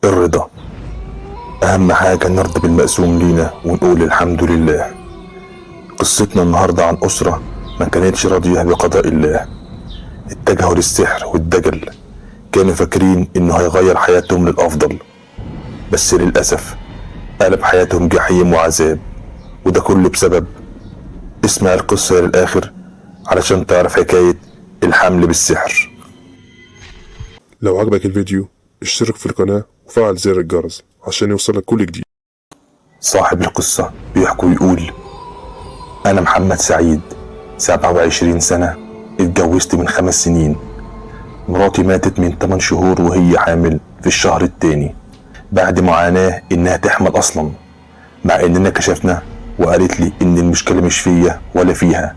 الرضا. أهم حاجة نرضى بالمقسوم لينا ونقول الحمد لله. قصتنا النهاردة عن أسرة ما كانتش راضية بقضاء الله. اتجهوا للسحر والدجل، كانوا فاكرين إنه هيغير حياتهم للأفضل، بس للأسف قلب حياتهم جحيم وعذاب، وده كله بسبب. اسمع القصة للآخر علشان تعرف حكاية الحمل بالسحر. لو عجبك الفيديو اشترك في القناة وفعل زر الجرس عشان يوصلك كل جديد. صاحب القصة بيحكوا يقول: أنا محمد سعيد، 27 سنة، اتجوزت من 5 سنين. مراتي ماتت من 8 شهور وهي حامل في الشهر التاني، بعد معاناة إنها تحمل أصلا، مع إننا كشفنا وقالت لي إن المشكلة مش فيا ولا فيها،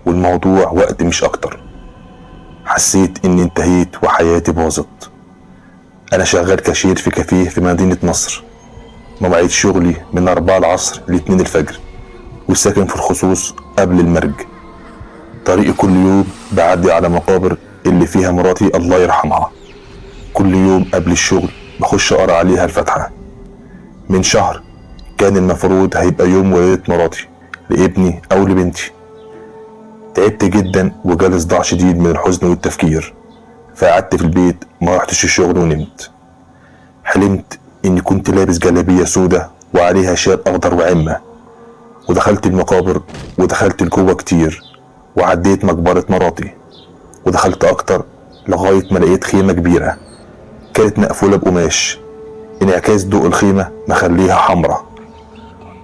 والموضوع وقت مش أكتر. حسيت إني انتهيت وحياتي باظت. أنا شغال كاشير في كافيه في مدينة نصر، مواعيد شغلي من 4 العصر ل2 الفجر، وساكن في الخصوص قبل المرج. طريقي كل يوم بعدي على مقابر اللي فيها مراتي الله يرحمها. كل يوم قبل الشغل بخش أقرأ عليها الفاتحة. من شهر كان المفروض هيبقى يوم ولادة مراتي لابني أو لبنتي. تعبت جدا وجالي صداع شديد من الحزن والتفكير، فقعدت في البيت ما رحتش الشغل ونمت. حلمت إني كنت لابس جلابية سودة وعليها شال أخضر وعمة، ودخلت المقابر ودخلت لجوه كتير، وعديت مقبرة مراتي ودخلت أكتر لغاية ما لقيت خيمة كبيرة كانت مقفولة بقماش، انعكاس ضوء الخيمة مخليها حمرة.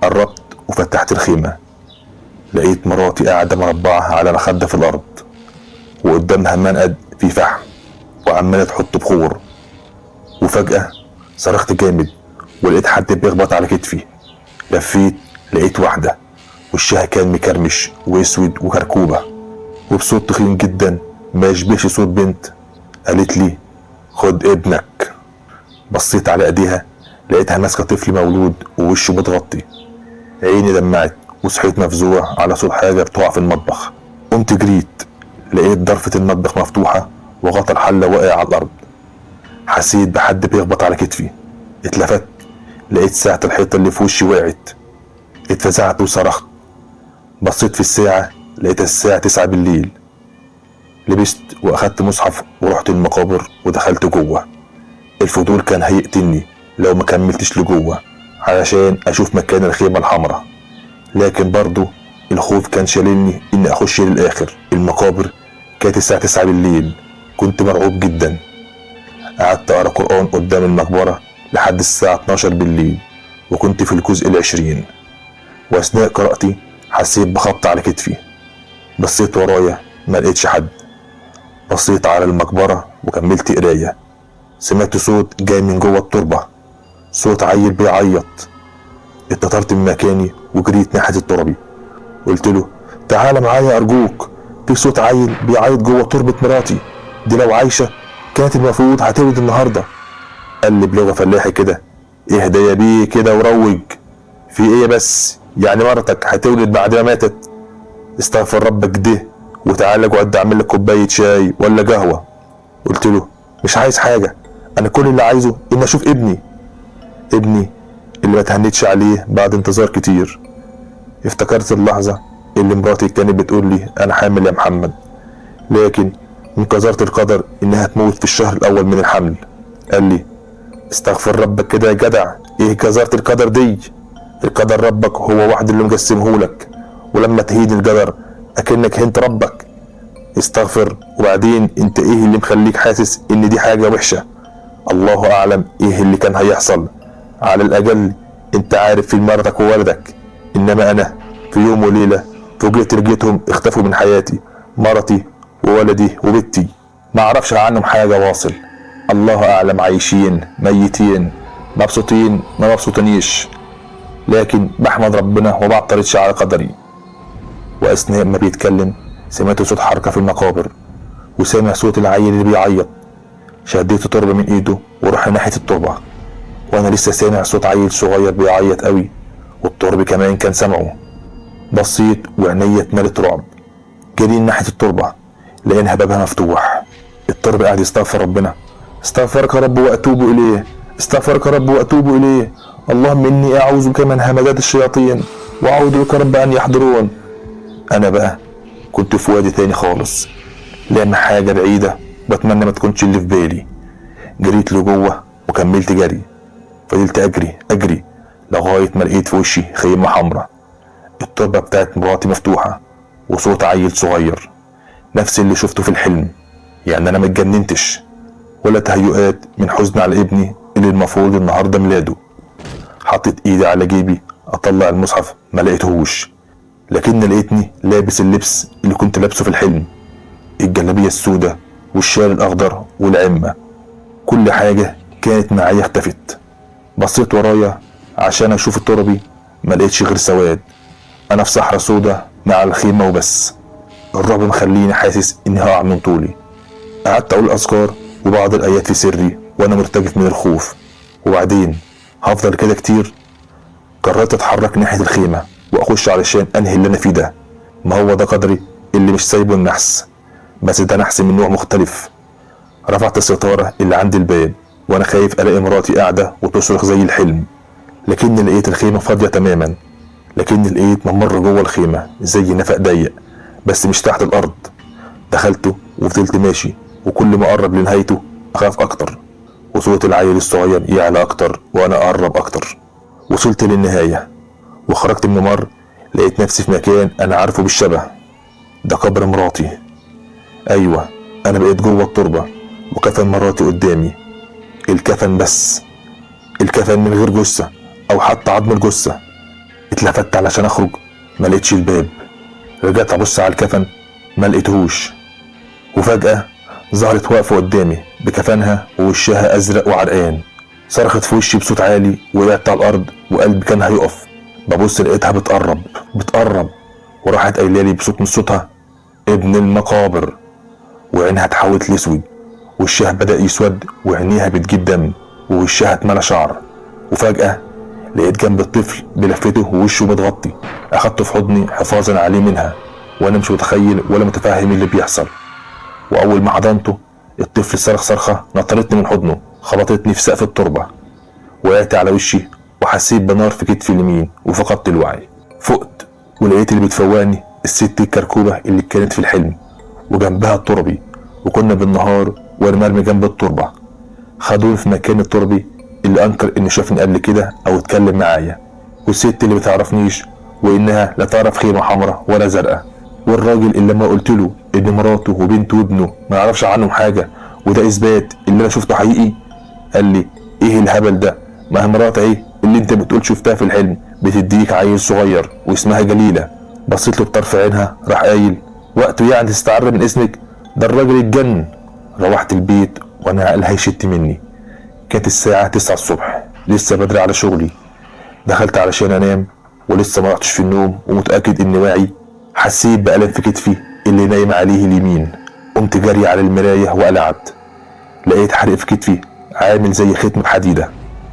قربت وفتحت الخيمة، لقيت مراتي قاعدة مربعة على مخدة في الأرض، وقدامها منقد فيه فحم وعمالة تحط بخور. وفجأة صرخت جامد ولقيت حد بيخبط على كتفي. لفيت لقيت واحدة وشها كان مكرمش واسود وكركوبة، وبصوت تخين جدا ما يشبهش صوت بنت قالت لي: خد ابنك. بصيت على ايديها لقيتها ماسكة طفل مولود ووشه متغطي. عيني دمعت وصحيت مفزوع على صوت حاجة بتقع في المطبخ. قمت جريت لقيت ضرفة المطبخ مفتوحة وغطا الحلة واقع على الأرض. حسيت بحد بيخبط على كتفي. اتلفت لقيت ساعة الحيطة اللي في وشي وقعت. اتفزعت وصرخت. بصيت في الساعة لقيتها الساعة 9 بالليل. لبست واخدت مصحف ورحت المقابر ودخلت جوه. الفضول كان هيقتلني لو ما كملتش لجوه علشان اشوف مكان الخيمة الحمراء، لكن برضو الخوف كان شاللني اني اخش للاخر. المقابر كانت الساعة 9 بالليل. كنت مرعوب جدا. قعدت اقرا قرآن قدام المقبرة لحد الساعة 12 بالليل، وكنت في الجزء 20. واثناء قراءتي حسيت بخبط على كتفي. بصيت ورايا ما لقيتش حد. بصيت على المقبرة وكملت قراية. سمعت صوت جاي من جوه التربة، صوت عيل بيعيط. اتطرت من مكاني وجريت ناحية التربي. قلت له: تعال معايا ارجوك، في صوت عيل بيعيط جوه تربة مراتي، دي لو عايشة كانت المفروض هتولد النهاردة. قال لي بلغة فلاحي كده: اهدى يا بيه كده وروج، في ايه بس؟ يعني مرتك هتولد بعد ما ماتت؟ استغفر ربك ده وتعالى اقعد اعمل لك كوبايه شاي ولا قهوه. قلت له: مش عايز حاجه، انا كل اللي عايزه ان اشوف ابني اللي ما تهنيتش عليه بعد انتظار كتير. افتكرت اللحظه اللي مراتي كانت بتقول لي: انا حامل يا محمد، لكن من قدرة القدر انها تموت في الشهر الاول من الحمل. قال لي: استغفر ربك كده يا جدع، ايه جزرة القدر دي؟ القدر ربك هو واحد اللي مقسمهولك، ولما تهين القدر اكنك هنت ربك. استغفر. وبعدين انت ايه اللي مخليك حاسس ان دي حاجة وحشة؟ الله اعلم ايه اللي كان هيحصل. على الاقل انت عارف في مرتك وولدك، انما انا في يوم وليلة فوجئت لقيتهم اختفوا من حياتي، مرتي وولدي وبنتي. ما اعرفش عنهم حاجة واصل. الله اعلم عايشين ميتين، مبسوطين ما مبسوطنيش، لكن بحمد ربنا وما بعترضش على قدري. واثناء ما بيتكلم سمعت صوت حركة في المقابر، وسامع صوت العيل اللي بيعيط. شديت التربة من ايده ورحنا ناحية التربة، وانا لسه سامع صوت عيل صغير بيعيط قوي، والتربة كمان كان سامعه. بصيت وعينيا اتملت رعب. جري ناحية التربة لقينا بابها مفتوح. التربة قاعد يستغفر ربنا: استغفرك يا رب واتوب اليه، استغفرك رب واتوب اليه. اللهم اني اعوذ بك من همزات الشياطين واعوذ بك رب ان يحضرون. انا بقى كنت في وادي تاني خالص، لان حاجة بعيدة بتمنى ما تكونش اللي في بالي. جريت لجوه وكملت جري، فضلت اجري لغاية ما لقيت في وشي خيمة حمراء. التربة بتاعت مراتي مفتوحة وصوت عيل صغير، نفس اللي شفته في الحلم. يعني انا ما اتجننتش ولا تهيؤات من حزن على ابني اللي المفروض النهارده ميلاده. حطيت ايدي على جيبي اطلع المصحف، ما لقيتهوش، لكن لقيتني لابس اللبس اللي كنت لابسه في الحلم، الجلابية السوداء والشال الاخضر والعمة. كل حاجة كانت معايا اختفت. بصيت ورايا عشان اشوف التربي، ما لقيتش غير سواد. انا في صحراء سوداء مع الخيمة وبس. الرعب مخليني حاسس اني هقع من طولي. قعدت اقول اذكار وبعض الايات في سري وانا مرتجف من الخوف. وبعدين هفضل كده كتير؟ قررت اتحرك ناحية الخيمة واخش علشان انهي اللي انا فيه ده. ما هو ده قدري اللي مش سايبه النحس، بس ده نحس من نوع مختلف. رفعت الستارة اللي عند الباب وانا خايف الاقي مراتي قاعدة وتصرخ زي الحلم، لكن لقيت الخيمة فاضية تماما. لكن لقيت ممر جوه الخيمة زي نفق ضيق بس مش تحت الارض. دخلته وفضلت ماشي، وكل ما اقرب لنهايته اخاف اكتر، وصوت العيل الصغير يعلى اكتر وانا اقرب اكتر. وصلت للنهاية وخرجت من الممر، لقيت نفسي في مكان انا عارفه بالشبه. ده قبر مراتي. ايوه، انا بقيت جوه التربة وكفن مراتي قدامي. الكفن بس، الكفن من غير جثة او حتى عظم الجثة. اتلفت علشان اخرج، ما لقيتش الباب. رجعت ابص على الكفن، ما لقيتهوش. وفجأة ظهرت واقفة قدامي بكفنها ووشها ازرق وعرقان. صرخت في وشي بصوت عالي، وقعت على الارض وقلبي كان هيقف. ببص لقيتها بتقرب وراحت قايله لي بصوت من صوتها: ابن المقابر. وعينها اتحولت لاسود، وشها بدأ يسود، وعينيها بتجيب دم، ووشها اتملى شعر. وفجأة لقيت جنب الطفل بلفته ووشه متغطي. اخدته في حضني حفاظا عليه منها، وانا مش متخيل ولا متفهم اللي بيحصل. واول ما حضنته الطفل صرخ صرخة نطرتني من حضنه، خبطتني في سقف التربة. وقعت على وشي وحسيت بنار في كتفي اليمين وفقدت الوعي. فقت ولقيت اللي بتفوقني الست الكركوبة اللي كانت في الحلم، وجنبها التربي، وكنا بالنهار وانا مرمي جنب التربة. خدوني في مكان التربي اللي انكر انه شافني قبل كده او اتكلم معايا، والست اللي بتعرفنيش وانها لا تعرف خيمة حمراء ولا زرقاء، والراجل اللي لما قلت له ان مراته وبنته وابنه ما يعرفش عنهم حاجة وده اثبات اللي انا شفته حقيقي، قال لي: ايه الهبل ده؟ ما هي مرات اهي اللي انت بتقول شفتها في الحلم بتديك عيل صغير واسمها جليلة. بصيت له بطرف عينها، راح قايل: وقته يعني تستعر من اسمك؟ ده الراجل اتجنن. روحت البيت وانا عقلها يشت مني. كانت الساعة 9 الصبح، لسه بدري على شغلي. دخلت علشان انام ولسه ما رحتش في النوم ومتأكد اني واعي. حسيت بألم في كتفي اللي نايم عليه اليمين. قمت جري على المراية وقلعت. لقيت حرق في كتفي عامل زي ختم بحديدة،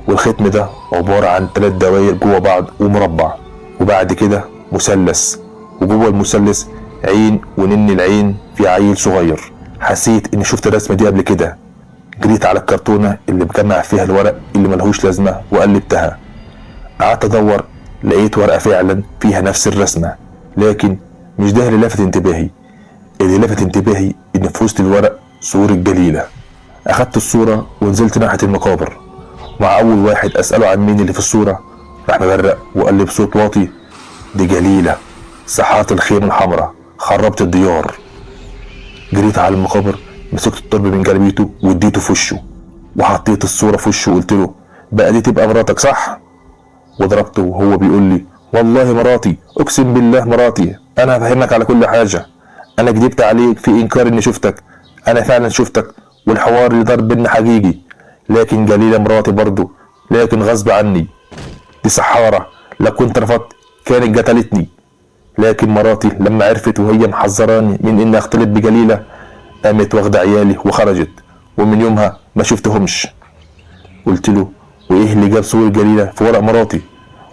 والختم ده عبارة عن 3 دواير جوه بعض ومربع، وبعد كده مثلث، وجوه المثلث عين، ونن العين في عيل صغير. حسيت اني شفت الرسمة دي قبل كده. جريت على الكرتونة اللي مجمع فيها الورق اللي ملهوش لازمة وقلبتها. قعدت ادور، لقيت ورقة فعلا فيها نفس الرسمة، لكن مش ده اللي لفت انتباهي. اللي لفت انتباهي ان في وسط الورق صورة جليلة. اخدت الصورة ونزلت ناحية المقابر. مع اول واحد اسأله عن مين اللي في الصورة، راح مبرق وقال لي بصوت واطي: دي جليلة، سحرت الخيمة الحمراء، خربت الديار. جريت على المقابر، مسكت الترب من جلبيته واديته في وشه، وحطيت الصورة في وشه وقلت له: بقى دي تبقى مراتك صح؟ وضربته وهو بيقول لي: والله مراتي، اقسم بالله مراتي، انا هفهمك على كل حاجة. انا كدبت عليك في انكار اني شفتك، انا فعلا شفتك، والحوار اللي ضرب بينا حقيقي، لكن جليلة مراتي برضو، لكن غصب عني. دي سحارة، لو كنت رفضت كانت قتلتني. لكن مراتي لما عرفت وهي محذراني من اني اختلط بجليلة، قامت واخدة عيالي وخرجت، ومن يومها ما شفتهمش. قلت له: وايه اللي جاب صور جليلة في ورق مراتي؟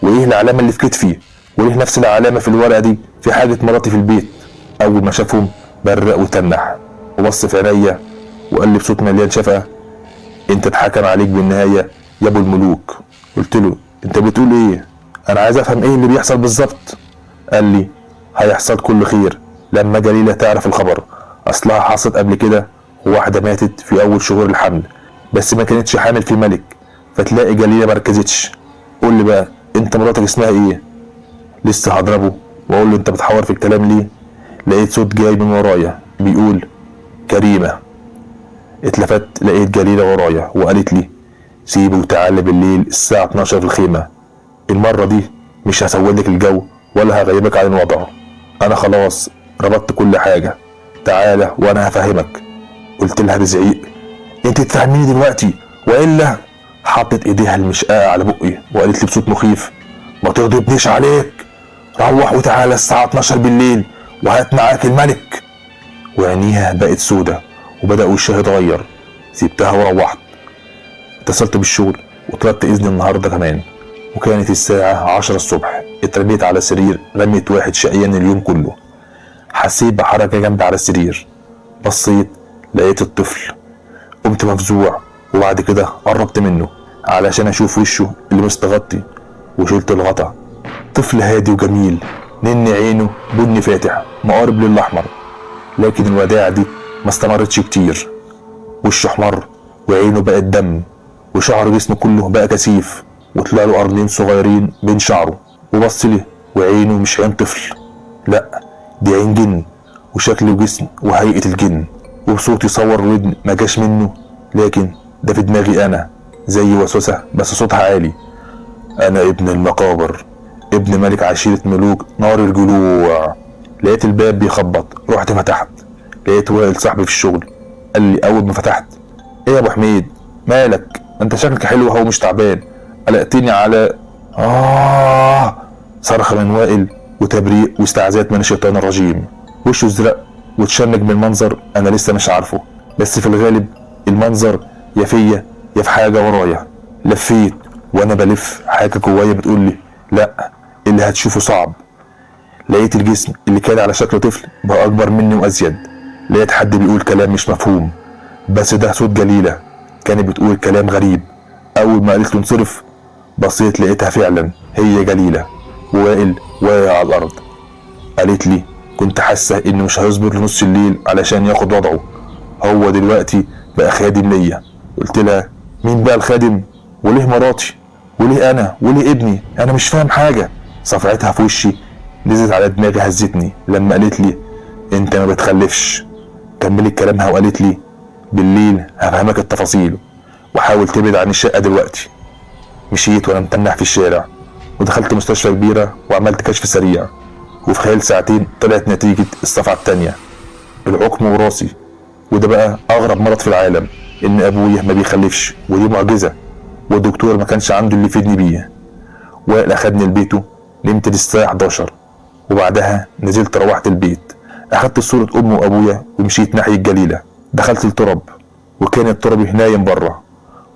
وايه العلامة اللي في كتفي؟ وليه نفس العلامة في الورقة دي في حاجة مراتي في البيت؟ اول ما شافهم برق وتنح وبص في عينيا وقال لي بصوت مليان شفقة: انت اتحكم عليك بالنهاية يا ابو الملوك. قلت له انت بتقول ايه؟ انا عايز افهم ايه اللي بيحصل بالظبط. قال لي هيحصل كل خير لما جليلة تعرف الخبر، اصلها حصلت قبل كده وواحدة ماتت في اول شهور الحمل، بس ما كانتش حامل في ملك، فتلاقي جليلة مركزتش. قول لي بقى انت مراتك اسمها ايه؟ لسه هضربه واقول له انت بتحور في الكلام ليه، لقيت صوت جاي من ورايا بيقول كريمة. اتلفت لقيت جليلة ورايا وقالت لي سيبه وتعالى بالليل الساعة 12 في الخيمة، المرة دي مش هسودلك الجو ولا هغيبك عن الوضع، انا خلاص ربطت كل حاجة، تعالى وانا هفهمك. قلت لها بزعيق انت تفهميني دلوقتي والا. حطت ايديها المشقاقة على بقي وقالت لي بصوت مخيف ما تغضبنيش عليك، روح وتعالى الساعة 12 بالليل وهات معاك الملك. وعينيها بقت سودة وبدأ وشها يتغير. سيبتها وروحت. اتصلت بالشغل وطلبت اذن النهارده كمان، وكانت الساعة 10 الصبح. اترميت على سرير رميت واحد شقيان اليوم كله. حسيت بحركة جامدة على السرير، بصيت لقيت الطفل. قمت مفزوع وبعد كده قربت منه علشان اشوف وشه اللي مستغطي وشلت الغطا. طفل هادي وجميل، نن عينه بني فاتح مقارب للاحمر، لكن الوداعة دي ما استمرتش كتير. وشه احمر وعينه بقت دم وشعر جسمه كله بقى كثيف وطلع له قرنين صغيرين بين شعره. وبص لي وعينه مش عين طفل، لا دي عين جن وشكل وجسم وهيئة الجن. وبصوت يصور ودن ما جاش منه، لكن ده في دماغي انا زي وسوسة بس صوتها عالي. انا ابن المقابر، ابن ملك عشيرة ملوك نار الجلوع. لقيت الباب بيخبط، رحت فتحت لقيت وائل صاحبي في الشغل. قال لي اول ما فتحت ايه يا ابو حميد مالك انت شكلك حلو اهو مش تعبان، قلقتني على صرخ من وائل وتبريق واستعاذات من الشيطان الرجيم. وشه ازرق وتشنج من منظر انا لسه مش عارفه، بس في الغالب المنظر يا فيا يا في حاجه ورايا. لفيت وانا بلف حاجه جوايا بتقول لي لا اللي هتشوفه صعب. لقيت الجسم اللي كان على شكل طفل بقى اكبر مني وازيد. لقيت حد بيقول كلام مش مفهوم، بس ده صوت جليلة كانت بتقول كلام غريب. اول ما قالت له انصرف بصيت لقيتها فعلا هي جليلة، ووائل واقع على الارض. قالت لي كنت حاسة انه مش هيصبر لنص الليل علشان ياخد وضعه، هو دلوقتي بقى خادم ليا. قلت لها مين بقى الخادم وليه مراتي وليه انا وليه ابني؟ انا مش فاهم حاجة. صفعتها في وشي نزلت على دماغي هزتني لما قالت لي انت ما بتخلفش. كملت كلامها وقالت لي بالليل هفهمك التفاصيل وحاول تبعد عن الشقة دلوقتي. مشيت وانا متنح في الشارع ودخلت مستشفى كبيرة وعملت كشف سريع، وفي خلال ساعتين طلعت نتيجة الصفعة التانية، العقم وراثي. وده بقى اغرب مرض في العالم، ان ابويا ما بيخلفش ودي معجزة، والدكتور ما كانش عنده اللي يفيدني بيه. وائل اخدني لبيته، نمت للساعة 11 وبعدها نزلت روحت البيت. اخدت صورة امي وابويا ومشيت ناحية جليلة. دخلت الترب وكانت تربي نايم بره.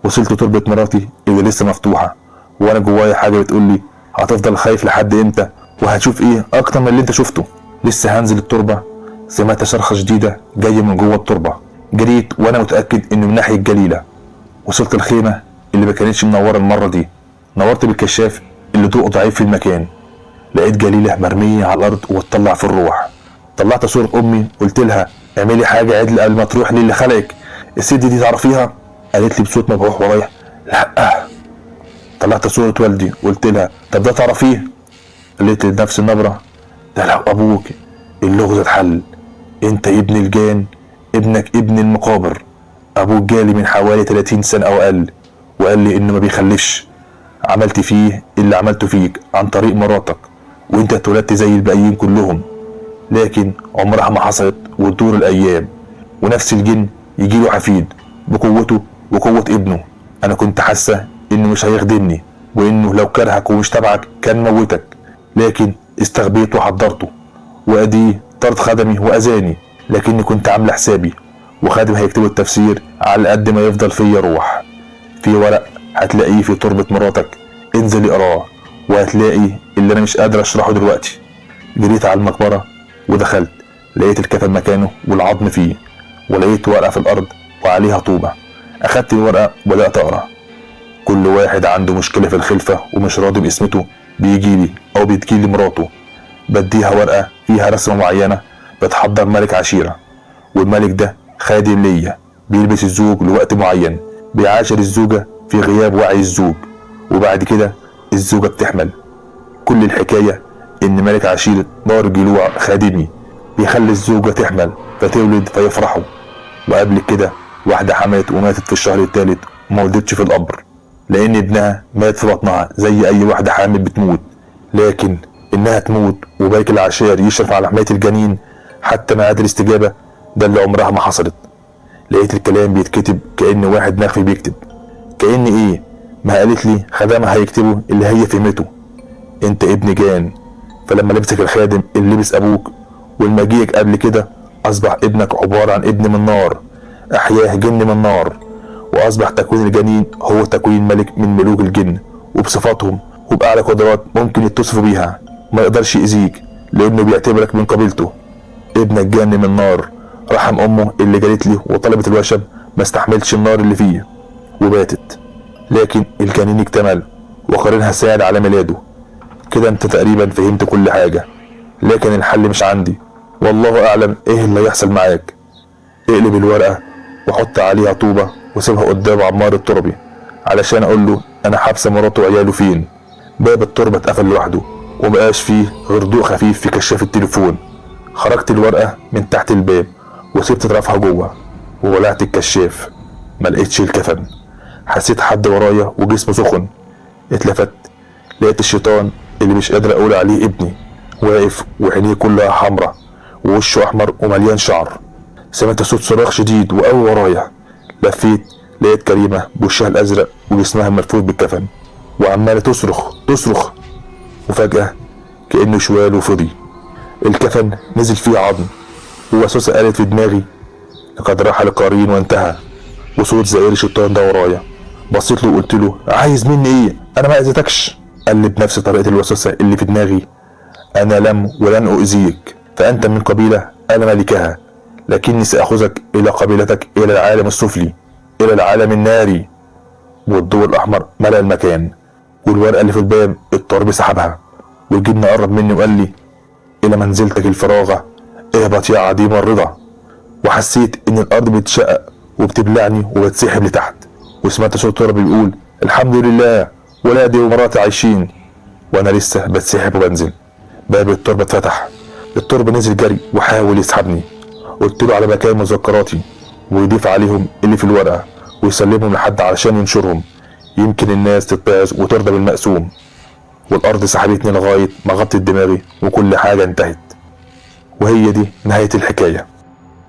وصلت تربة مراتي اللي لسه مفتوحة وانا جوايا حاجة بتقول لي هتفضل خايف لحد امتى وهتشوف ايه اكتر من اللي انت شفته. لسه هنزل التربة سمعت شرخة شديدة جاية من جوه التربة. جريت وانا متأكد انه من ناحية جليلة. وصلت الخيمة اللي ما كانتش منورة المرة دي، نورت بالكشاف اللي ضوءه ضعيف في المكان. لقيت جليلة مرمية على الارض وتطلع في الروح. طلعت صورة امي قلت لها اعملي حاجة عدل قبل ما تروح للي خلقك، الست دي تعرفيها؟ قالت لي بصوت مبحوح ورايح لا. طلعت صورة والدي قلت لها طب ده تعرفيه؟ قالت لي بنفس النبرة ده لو ابوك اللغز اتحل، انت ابن الجان، ابنك ابن المقابر. ابوك جالي من حوالي 30 سنة او اقل وقال لي انه ما بيخلفش. عملت فيه اللي عملته فيك عن طريق مراتك وانت اتولدت زي الباقيين كلهم، لكن عمرها ما حصلت وتدور الايام ونفس الجن يجيله حفيد بقوته وقوة ابنه. انا كنت حاسة انه مش هيخدمني وانه لو كرهك ومش تبعك كان موتك، لكن استغبيت وحضرته وادي طرد خدمي واذاني. لكني كنت عامله حسابي وخادم هيكتبوا التفسير على قد ما يفضل فيا روح. في ورق هتلاقيه في تربة مراتك، انزل اقراه وهتلاقي اللي انا مش قادر اشرحه دلوقتي. جريت على المقبرة ودخلت لقيت الكفن مكانه والعظم فيه، ولقيت ورقة في الارض وعليها طوبة. اخدت الورقة وبدأت اقرا. كل واحد عنده مشكلة في الخلفة ومش راضي باسمته بيجيلي أو بتجيلي مراته، بديها ورقة فيها رسمة معينة بتحضر ملك عشيرة، والملك ده خادم ليا بيلبس الزوج لوقت معين بيعاشر الزوجة في غياب وعي الزوج، وبعد كده الزوجة بتحمل. كل الحكاية إن ملك عشيرة دار جلوع خادمي بيخلي الزوجة تحمل فتولد فيفرحوا. وقبل كده واحدة حملت وماتت في الشهر الثالث وما ولدتش في القبر، لأن ابنها مات في بطنها زي أي واحدة حامل بتموت. لكن إنها تموت وباقي العشائر يشرف على حماية الجنين حتى ميعاد الاستجابة، ده اللي عمرها ما حصلت. لقيت الكلام بيتكتب كأن واحد مخفي بيكتب. كأن إيه؟ ما قالت لي خدامها هيكتبوا اللي هي فهمته. انت ابن جان، فلما لبسك الخادم اللي لبس ابوك والمجيئك قبل كده اصبح ابنك عبارة عن ابن من نار احياه جن من نار، واصبح تكوين الجنين هو تكوين ملك من ملوك الجن وبصفاتهم وبأعلى قدرات ممكن يتصفوا بيها. ما يقدرش يأذيك لانه بيعتبرك من قبيلته. ابنك جن من نار، رحم امه اللي جالت لي وطلبت الوشم ما استحملتش النار اللي فيه وباتت، لكن الجنين اكتمل وقارنها ساعد على ميلاده. كده انت تقريبا فهمت كل حاجة، لكن الحل مش عندي، والله اعلم ايه اللي هيحصل معاك. اقلب الورقة وحط عليها طوبة وسيبها قدام عمار التربي علشان اقول له انا حابسة مراته وعياله فين. باب التربة اتقفل لوحده ومبقاش فيه غير ضوء خفيف في كشاف التليفون. خرجت الورقة من تحت الباب وسبت طرفها جوه وولعت الكشاف. ملقتش الكفن. حسيت حد ورايا وجسمه سخن. اتلفت لقيت الشيطان اللي مش قادر اقول عليه ابني واقف وعينيه كلها حمرا ووشه احمر ومليان شعر. سمعت صوت صراخ شديد وقوي ورايا. لفيت لقيت كريمة بوشها الازرق وجسمها ملفوف بالكفن وعمالة تصرخ وفجأة كأنه شوال وفضي. الكفن نزل فيه عظم ووسوسة قالت في دماغي لقد رحل القرين وانتهى، وصوت زئير الشيطان ده ورايا. بصيت له وقلت له عايز مني ايه؟ انا ما اذيتكش. قال لي بنفس طريقة الوسوسة اللي في دماغي انا لم ولن اؤذيك، فانت من قبيلة انا ملكها، لكني ساخذك الى قبيلتك الى العالم السفلي الى العالم الناري. والضوء الاحمر ملأ المكان والورقة اللي في الباب التربي سحبها والجن قرب مني وقال لي الى منزلتك الفراغة اهبط يا عديم الرضا. وحسيت ان الارض بتشقق وبتبلعني وبتسحب لتحت، وسمعت صوت تربي بيقول الحمد لله ولادي ومراتي عايشين، وانا لسه بتسحب وبنزل. باب التربة اتفتح، التربة نزل جري وحاول يسحبني. قلت له على مكان مذكراتي ويضيف عليهم اللي في الورقة ويسلمهم لحد علشان ينشرهم، يمكن الناس تتبعث وترضى بالمقسوم. والارض سحبتني لغاية ما غطت دماغي وكل حاجة انتهت. وهي دي نهاية الحكاية.